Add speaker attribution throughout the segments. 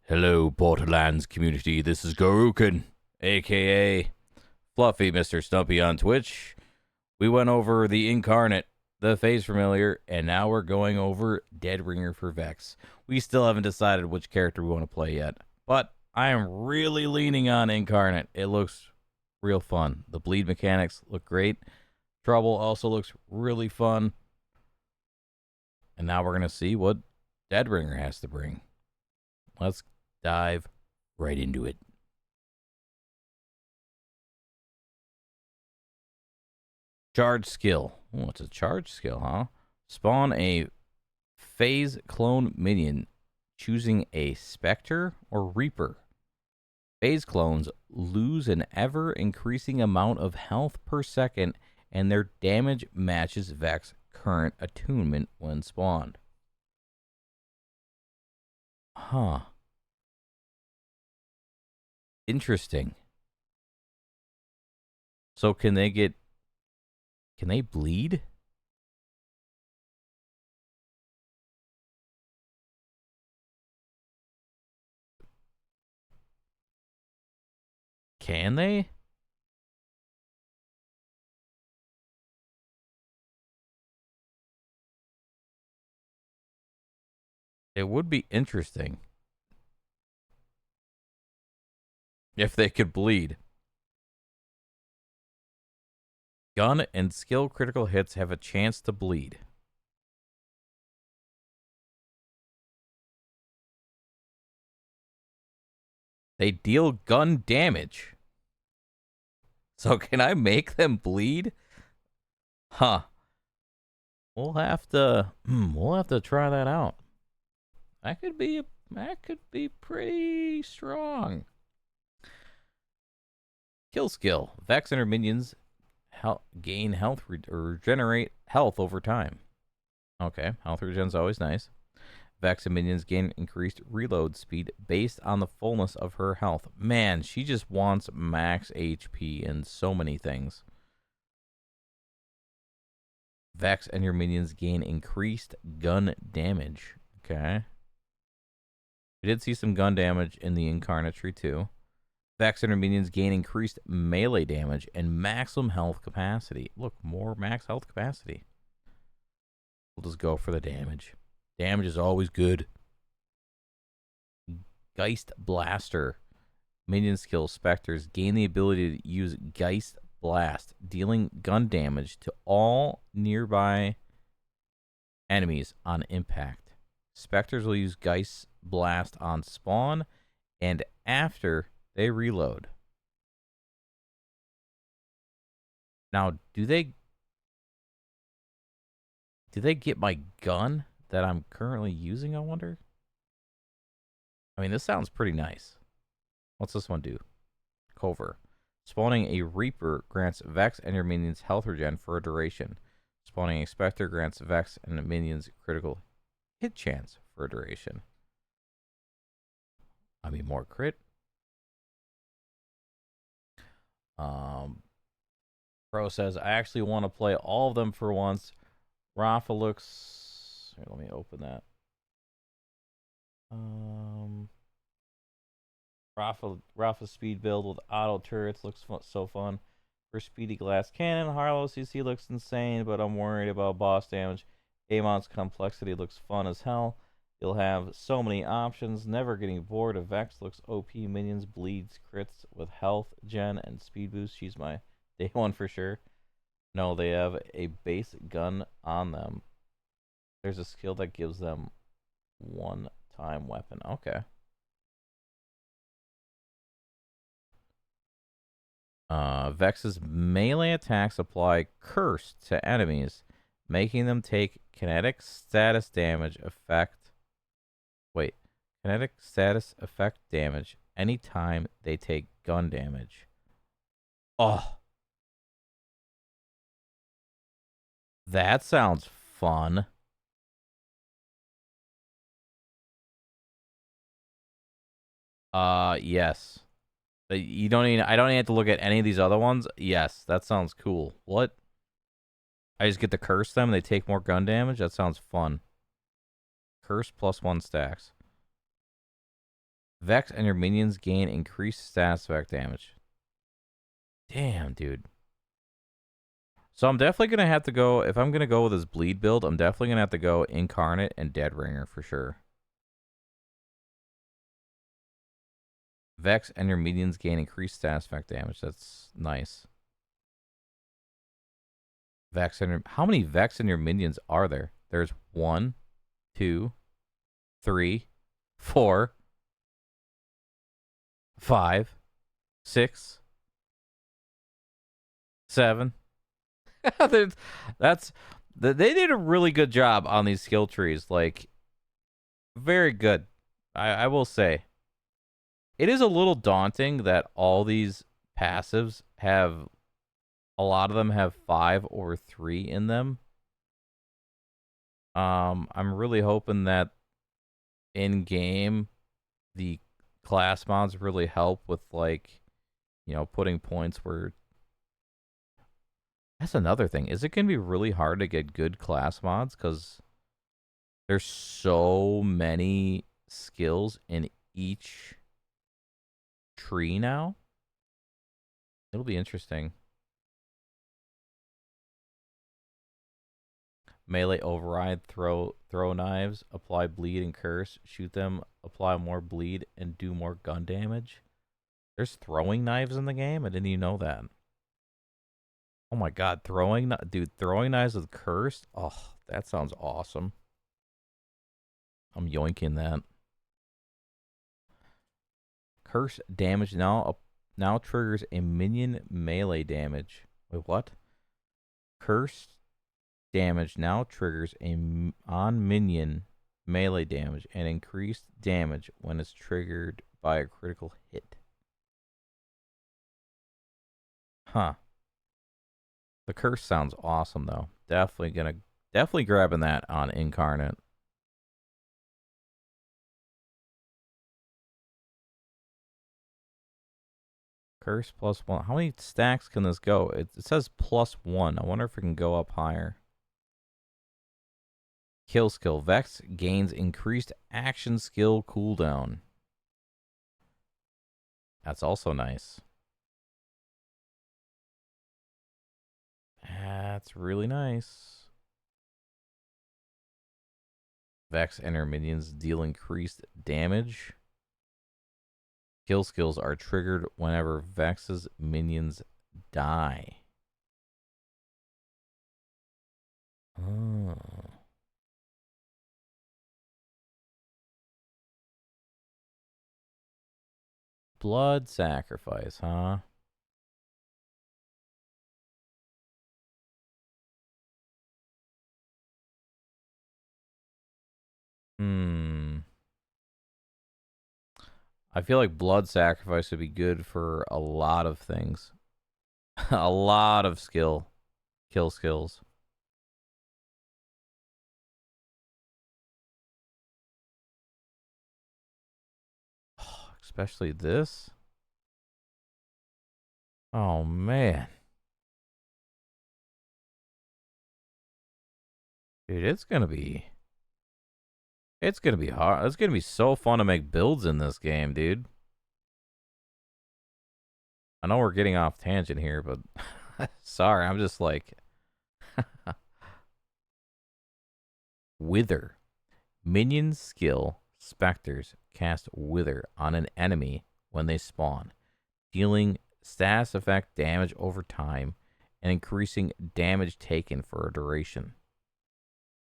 Speaker 1: Hello, Borderlands community. This is Garukin, aka Fluffy Mr. Stumpy on Twitch. We went over the Incarnate, the Phase Familiar, and now we're going over Dead Ringer for VEX. We still haven't decided which character we want to play yet, but I am really leaning on Incarnate. It looks real fun. The bleed mechanics look great. Trouble also looks really fun. And now we're going to see what Dead Ringer has to bring. Let's dive right into it. Charge skill. Oh, it's a charge skill, huh? Spawn a phase clone minion, choosing a Spectre or Reaper. Phase clones lose an ever-increasing amount of health per second, and their damage matches VEX's current attunement when spawned. Huh. Interesting. So can they bleed? Can they? It would be interesting if they could bleed. Gun and skill critical hits have a chance to bleed. They deal gun damage. So can I make them bleed? Huh. We'll have to try that out. That could be pretty strong. Kill skill. VEX and her minions gain health or regenerate health over time. Okay, health regen's always nice. VEX and minions gain increased reload speed based on the fullness of her health. Man, she just wants max HP in so many things. VEX and your minions gain increased gun damage. Okay. We did see some gun damage in the Incarnate tree too. VEX and her minions gain increased melee damage and maximum health capacity. Look, more max health capacity. We'll just go for the damage. Damage is always good. Geist Blaster. Minion skill Spectres gain the ability to use Geist Blast, dealing gun damage to all nearby enemies on impact. Spectres will use Geist Blast on spawn and after they reload. Now, do they get my gun that I'm currently using, I wonder? I mean, this sounds pretty nice. What's this one do? Cover. Spawning a Reaper grants VEX and your minions health regen for a duration. Spawning a Spectre grants VEX and the minions critical hit chance for a duration. I mean, more crit. Pro says, I actually want to play all of them for once. Rafa looks... Here, let me open that. Rafa speed build with auto turrets looks so fun. For speedy glass cannon, Harlow CC looks insane, but I'm worried about boss damage. Amon's complexity looks fun as hell. You'll have so many options, never getting bored of VEX. Looks OP, minions, bleeds, crits with health, gen, and speed boost. She's my day one for sure. No, they have a base gun on them. There's a skill that gives them one-time weapon. Okay. VEX's melee attacks apply curse to enemies, making them take kinetic status damage effect. Wait, kinetic status effect damage anytime they take gun damage. Oh. That sounds fun. Yes. You don't even, I don't even have to look at any of these other ones. Yes, that sounds cool. What? I just get to curse them and they take more gun damage? That sounds fun. Curse +1 stacks. Vex and your minions gain increased status effect damage. Damn, dude. So I'm definitely going to have to go, if I'm going to go with this bleed build, I'm definitely going to have to go Incarnate and Dead Ringer for sure. Vex and your minions gain increased status effect damage. That's nice. Vex and how many Vex in your minions are there? There's 1, 2, 3, 4, 5, 6, 7. They did a really good job on these skill trees. Like, very good. I will say. It is a little daunting that all these passives have, a lot of them have 5 or 3 in them. I'm really hoping that in game the class mods really help with, like, you know, putting points where. That's another thing. Is it going to be really hard to get good class mods? Because there's so many skills in each tree now. It'll be interesting. Melee override, throw knives, apply bleed and curse, shoot them, apply more bleed, and do more gun damage. There's throwing knives in the game? I didn't even know that. Oh my god, throwing knives with cursed? Oh, that sounds awesome. I'm yoinking that. Curse damage now triggers a minion melee damage. Wait, what? Curse damage now triggers on minion melee damage and increased damage when it's triggered by a critical hit. Huh. The curse sounds awesome though. Definitely grabbing that on Incarnate. Curse +1. How many stacks can this go? It says +1. I wonder if it can go up higher. Kill skill. Vex gains increased action skill cooldown. That's also nice. That's really nice. Vex and her minions deal increased damage. Kill skills are triggered whenever Vex's minions die. Oh. Blood sacrifice, huh? I feel like blood sacrifice would be good for a lot of things. A lot of kill skills. Especially this. Oh man. Dude, it's gonna be hard. It's gonna be so fun to make builds in this game, dude. I know we're getting off tangent here, but sorry, I'm just like Wither. Minion skill specters cast Wither on an enemy when they spawn, dealing status effect damage over time and increasing damage taken for a duration.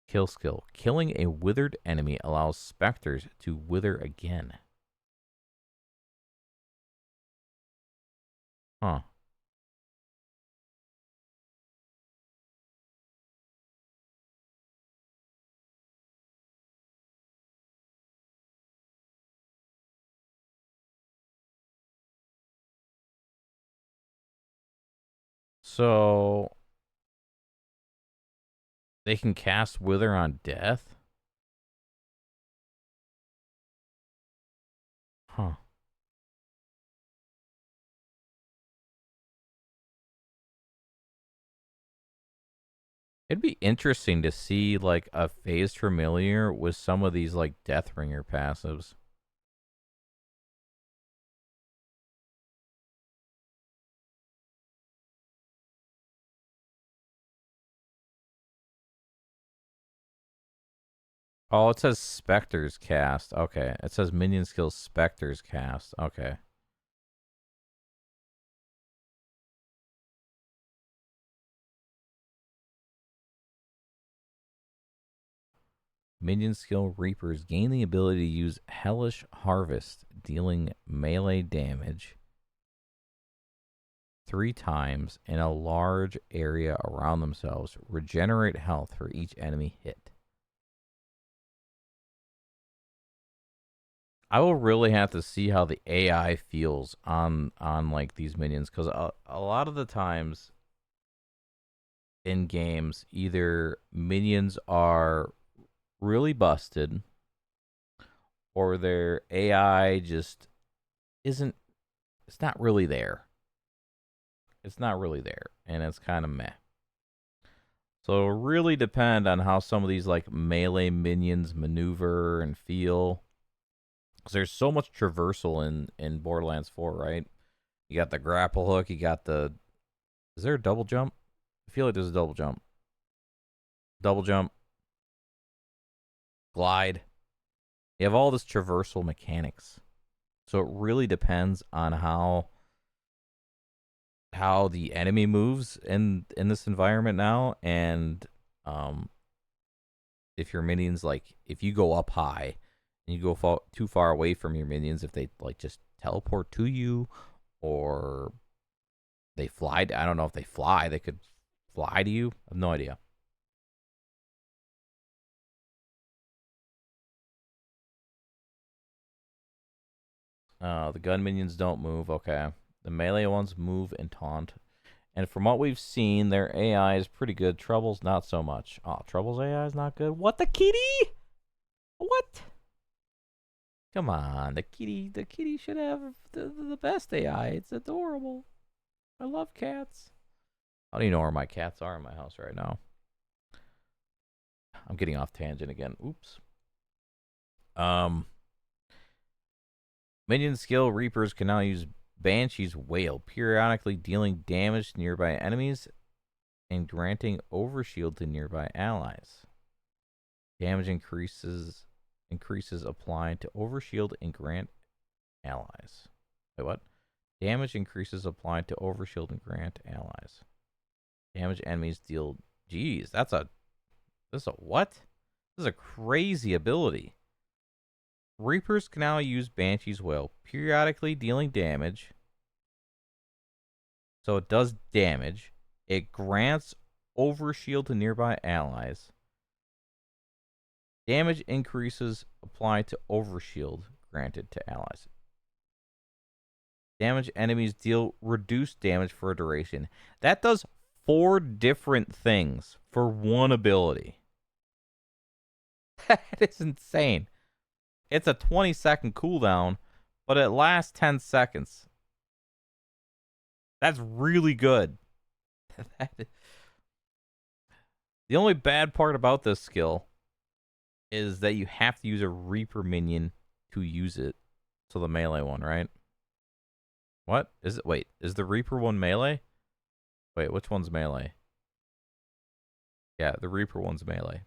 Speaker 1: Kill skill. Killing a withered enemy allows specters to wither again. Huh. So they can cast Wither on death? Huh. It'd be interesting to see like a phased familiar with some of these like Deathringer passives. Oh, it says Spectres cast. Okay. It says minion skills Spectres cast. Okay. Minion skill Reapers gain the ability to use Hellish Harvest, dealing melee damage 3 times in a large area around themselves. Regenerate health for each enemy hit. I will really have to see how the AI feels on like these minions, because a lot of the times in games, either minions are really busted or their AI just isn't. It's not really there. It's not really there, and it's kind of meh. So it'll really depend on how some of these like melee minions maneuver and feel. Because there's so much traversal in Borderlands 4, right? You got the grapple hook. You got the. Is there a double jump? I feel like there's a double jump. Double jump. Glide. You have all this traversal mechanics. So it really depends on how the enemy moves in this environment now, and um if your minions, like, if you go up high and you go too far away from your minions, if they like just teleport to you, or they fly. I don't know if they fly. They could fly to you. I have no idea. The gun minions don't move. Okay. The melee ones move and taunt. And from what we've seen, their AI is pretty good. Trouble's not so much. Oh, Trouble's AI is not good. What, the kitty? What? Come on, the kitty should have the best AI. It's adorable. I love cats. I don't even know where my cats are in my house right now. I'm getting off tangent again. Oops. Um, Minion skill Reapers can now use Banshee's Wail, periodically dealing damage to nearby enemies and granting overshield to nearby allies. Damage increases applied to overshield and grant allies. Wait, what? Damage increases applied to overshield and grant allies. Damage enemies deal. Jeez, this is a what? This is a crazy ability. Reapers can now use Banshee's Wail, periodically dealing damage. So it does damage. It grants overshield to nearby allies. Damage increases applied to overshield granted to allies. Damage enemies deal reduced damage for a duration. That does 4 different things for one ability. That is insane. It's a 20-second cooldown, but it lasts 10 seconds. That's really good. The only bad part about this skill is that you have to use a Reaper minion to use it. So the melee one, right? What? Is it? Wait, is the Reaper one melee? Wait, which one's melee? Yeah, the Reaper one's melee.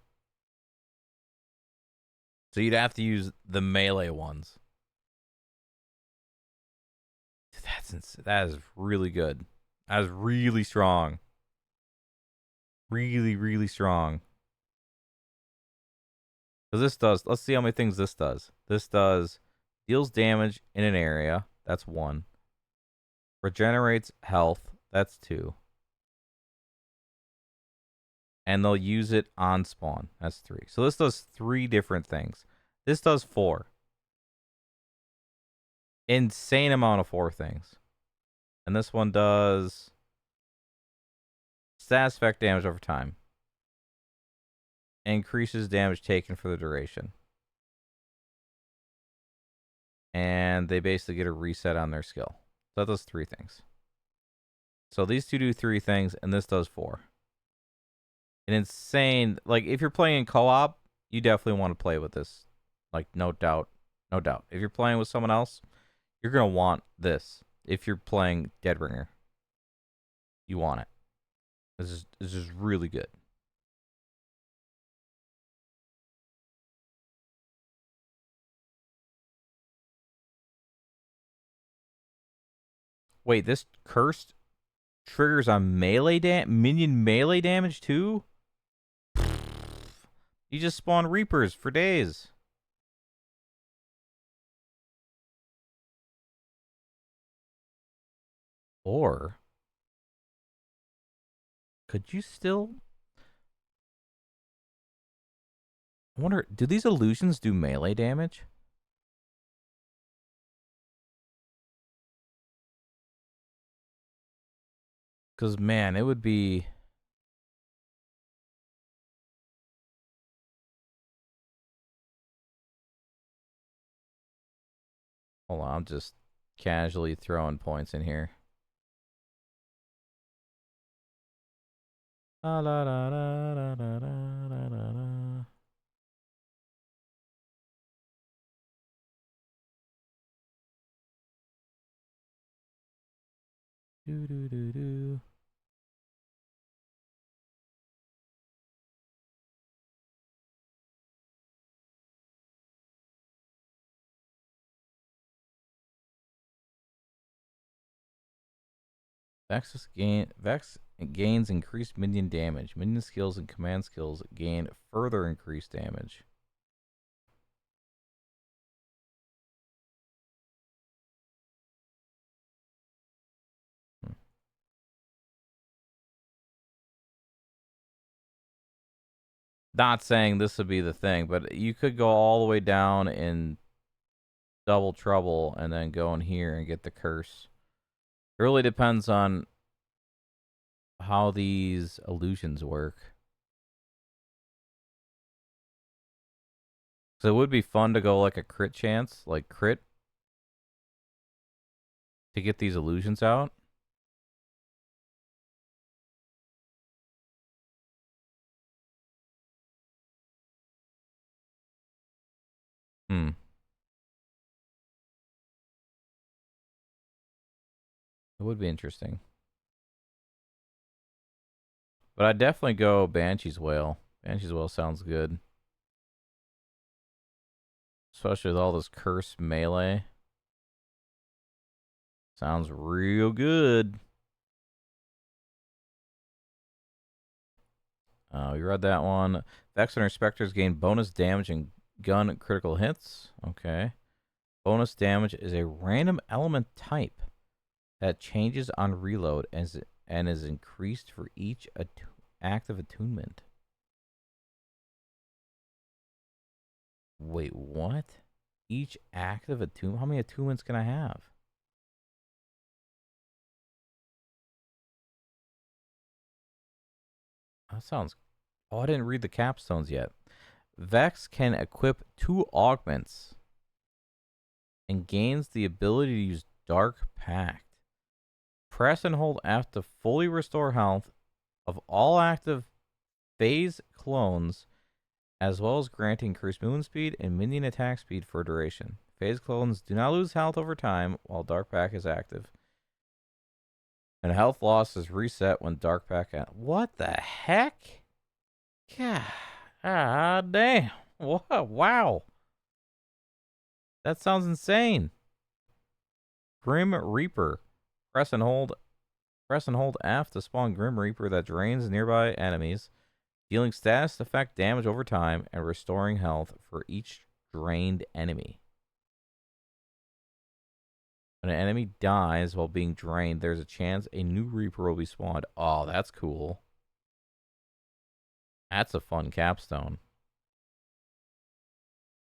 Speaker 1: So you'd have to use the melee ones. That is really good. That is really strong. Really, really strong. Because this does, let's see how many things this does. This does deals damage in an area. That's 1. Regenerates health. That's 2. And they'll use it on spawn. That's 3. So this does 3 different things. This does 4. Insane amount of 4 things. And this one does status effect damage over time. Increases damage taken for the duration. And they basically get a reset on their skill. So that does 3 things. So these two do 3 things, and this does 4. An insane, like, if you're playing co-op, you definitely want to play with this. Like, no doubt. No doubt. If you're playing with someone else, you're going to want this. If you're playing Dead Ringer, you want it. This is really good. Wait, this cursed triggers on minion melee damage too? You just spawn Reapers for days. Or could you still... I wonder, do these illusions do melee damage? Because, man, it would be... Hold on, I'm just casually throwing points in here. La la la la la la la la la. Do do do do. Vex gains increased minion damage. Minion skills and command skills gain further increased damage. Not saying this would be the thing, but you could go all the way down in double trouble and then go in here and get the curse. It really depends on how these illusions work. So it would be fun to go like a crit chance, like crit, to get these illusions out. It would be interesting. But I'd definitely go Banshee's Wail. Banshee's Wail sounds good. Especially with all this curse melee. Sounds real good. We read that one. Vex and her Spectres gain bonus damage and gun critical hits. Okay. Bonus damage is a random element type that changes on reload and is increased for each active attunement. Wait, what? Each active attunement? How many attunements can I have? That sounds... Oh, I didn't read the capstones yet. Vex can equip 2 augments and gains the ability to use Dark Pact. Press and hold F to fully restore health of all active phase clones, as well as granting increased movement speed and minion attack speed for duration. Phase clones do not lose health over time while Dark Pact is active. And health loss is reset when Dark Pact... What the heck? God damn. Wow. That sounds insane. Grim Reaper. Press and hold F to spawn Grim Reaper that drains nearby enemies, dealing status effect damage over time and restoring health for each drained enemy. When an enemy dies while being drained, there's a chance a new Reaper will be spawned. Oh, that's cool. That's a fun capstone.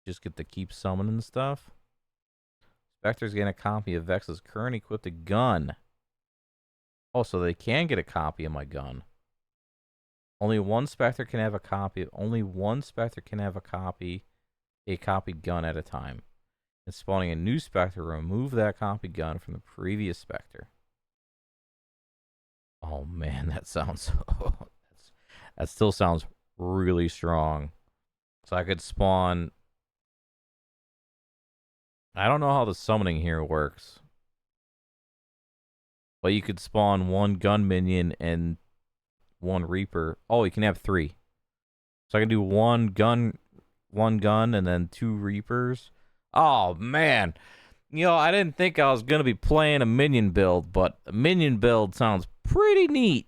Speaker 1: Just get to keep summoning stuff. Spectres gain a copy of Vex's current equipped gun. Oh, so they can get a copy of my gun. Only one Spectre can have a copy. Only one Spectre can have a copied gun at a time. And spawning a new Spectre, remove that copied gun from the previous Spectre. Oh man, that sounds... that still sounds really strong. So I could spawn... I don't know how the summoning here works. But you could spawn 1 gun minion and 1 Reaper. Oh, you can have 3. So I can do 1 gun and then 2 Reapers. Oh, man. You know, I didn't think I was gonna be playing a minion build, but a minion build sounds pretty neat.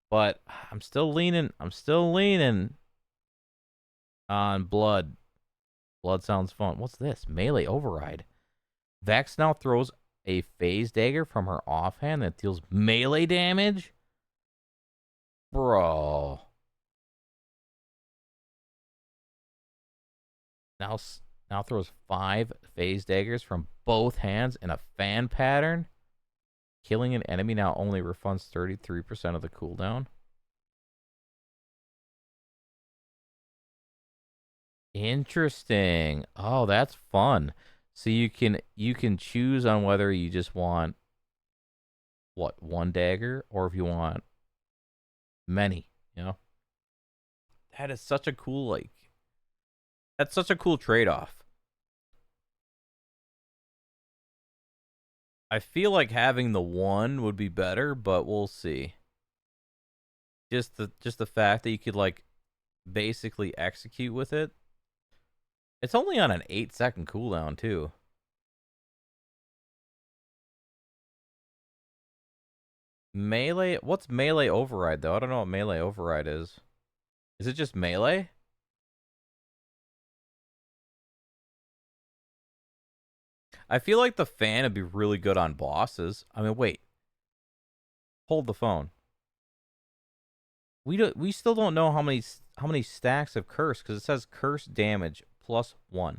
Speaker 1: But I'm still leaning. I'm still leaning on blood. Blood sounds fun. What's this? Melee override. Vex now throws a phase dagger from her offhand that deals melee damage. Bro. Now throws 5 phase daggers from both hands in a fan pattern. Killing an enemy now only refunds 33% of the cooldown. Interesting. Oh, that's fun. So you can choose on whether you just want what, one dagger, or if you want many, you know? That is such a cool, like, that's such a cool trade-off. I feel like having the one would be better, but we'll see. Just the fact that you could, like, basically execute with it. It's only on an 8-second cooldown too. Melee, what's melee override though? I don't know what melee override is. Is it just melee? I feel like the fan would be really good on bosses. I mean, wait. Hold the phone. We still don't know how many stacks of curse, because it says curse damage +1.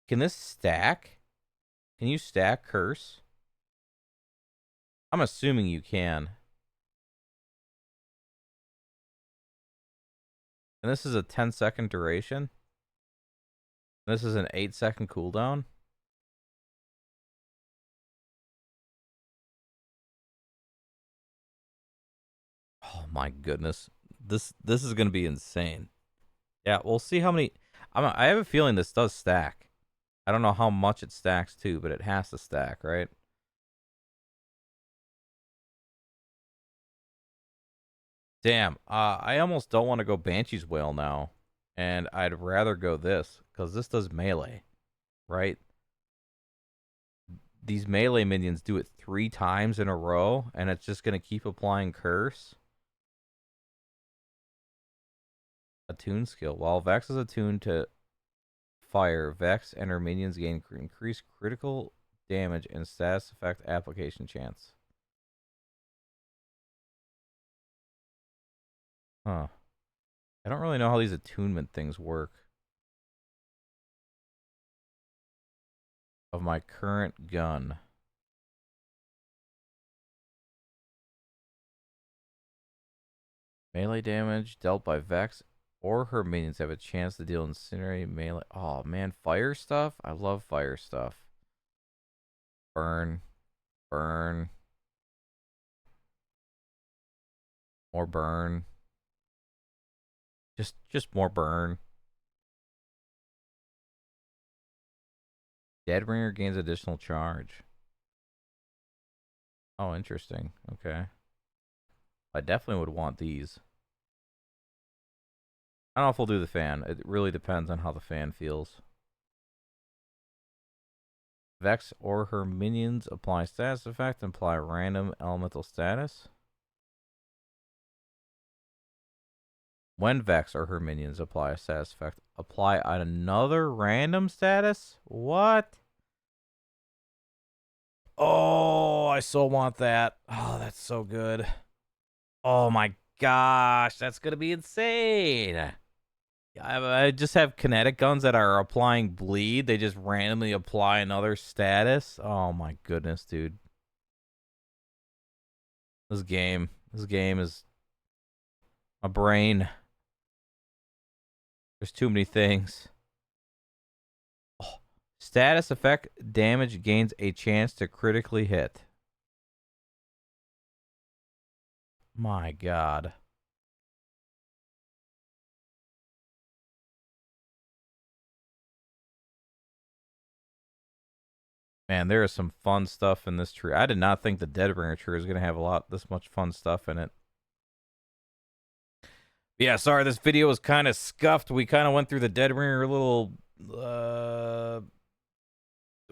Speaker 1: Can this stack? Can you stack curse? I'm assuming you can. And this is a 10-second duration. This is an 8-second cooldown. Oh my goodness. This is going to be insane. Yeah, we'll see how many. I have a feeling this does stack. I don't know how much it stacks to, but it has to stack, right? Damn. I almost don't want to go Banshee's Wail now. And I'd rather go this, because this does melee, right? These melee minions do it 3 times in a row, and it's just going to keep applying curse. Attune skill. While Vex is attuned to fire, Vex and her minions gain increased critical damage and status effect application chance. Huh. I don't really know how these attunement things work. Of my current gun. Melee damage dealt by Vex or her minions have a chance to deal incinerate melee. Oh man, fire stuff? I love fire stuff. Burn. Burn. More burn. Just more burn. Deadbringer gains additional charge. Oh, interesting. Okay. I definitely would want these. I don't know if we'll do the fan. It really depends on how the fan feels. Vex or her minions apply status effect, imply random elemental status. When Vex or her minions apply a status effect, apply another random status? What? Oh, I so want that. Oh, that's so good. Oh my gosh, that's gonna be insane. I just have kinetic guns that are applying bleed. They just randomly apply another status. Oh my goodness, dude. This game is my brain. There's too many things. Oh, status effect damage gains a chance to critically hit. My God. Man, there is some fun stuff in this tree. I did not think the Deadbringer tree was going to have this much fun stuff in it. Yeah, sorry, this video was kind of scuffed. We kind of went through the Deadbringer little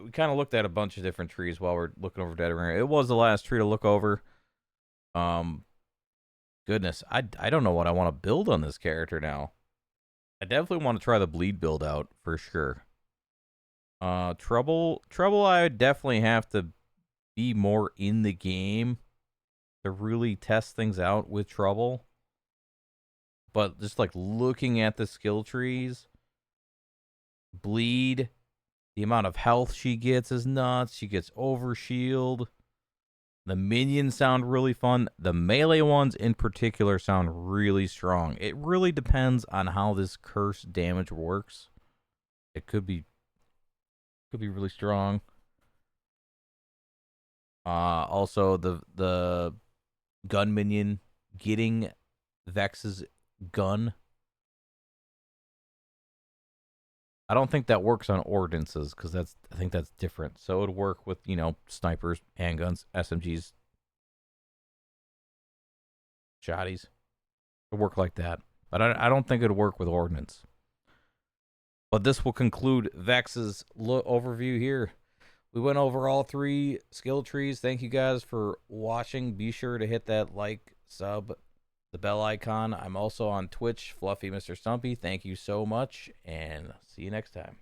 Speaker 1: we kind of looked at a bunch of different trees while we're looking over Dead Ringer. It was the last tree to look over. Goodness, I don't know what I want to build on this character now. I definitely want to try the bleed build out for sure. Trouble, I would definitely have to be more in the game to really test things out with Trouble. But just like looking at the skill trees, bleed, the amount of health she gets is nuts. She gets overshield. The minions sound really fun. The melee ones in particular sound really strong. It really depends on how this curse damage works. It could be really strong. Also the gun minion getting Vex's gun. I don't think that works on ordinances because I think that's different. So it would work with, snipers, handguns, SMGs, shotties. It would work like that. But I don't think it would work with ordnance. But this will conclude Vex's overview here. We went over all 3 skill trees. Thank you guys for watching. Be sure to hit that like, sub, the bell icon. I'm also on Twitch, Fluffy Mr. Stumpy. Thank you so much, and see you next time.